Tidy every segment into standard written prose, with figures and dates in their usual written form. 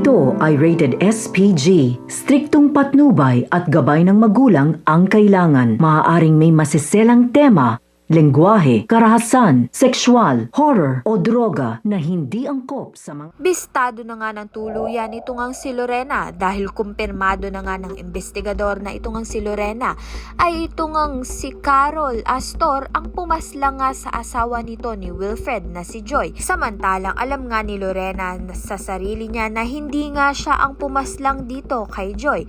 Ito ay rated SPG. Striktong patnubay at gabay ng magulang ang kailangan. Maaaring may masiselang tema, lengguwahe, karahasan, sexual, horror o droga na hindi angkop sa mga... Bistado na nga ng tuluyan itong ang si Lorena dahil kumpirmado na nga ng investigador na itong ang si Lorena ay itong ang si Carol Astor ang pumaslang nga sa asawa nito ni Wilfred na si Joy. Samantalang alam nga ni Lorena sa sarili niya na hindi nga siya ang pumaslang dito kay Joy.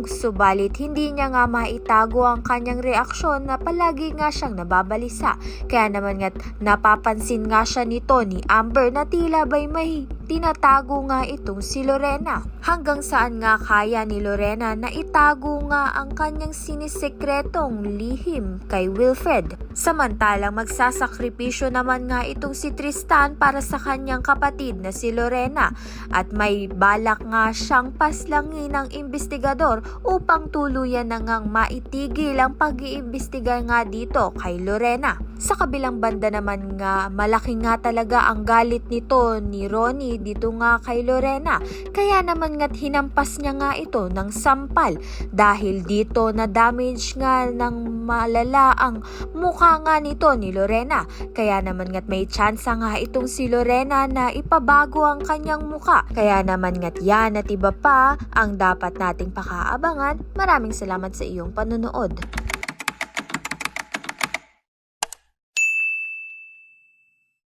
Subalit hindi niya nga maitago ang kanyang reaksyon na palagi nga siyang nababalik. Kaya naman nga napapansin nga siya nito ni Amber na tila ba'y may tinatago nga itong si Lorena. Hanggang saan nga kaya ni Lorena na itago nga ang kanyang sinisekretong lihim kay Wilfred. Samantalang magsasakripisyo naman nga itong si Tristan para sa kanyang kapatid na si Lorena at may balak nga siyang paslangin ng investigador upang tuluyan na ngang maitigil ang pag-iimbestiga nga dito kay Lorena. Sa kabilang banda naman nga malaki nga talaga ang galit nito ni Ronnie dito nga kay Lorena. Kaya naman nga't hinampas niya nga ito ng sampal dahil dito na damage nga ng malala ang mukha nga nito ni Lorena. Kaya naman nga't may tsansa nga itong si Lorena na ipabago ang kanyang mukha. Kaya naman nga't yan at iba pa ang dapat nating pakaabangan. Maraming salamat sa iyong panonood.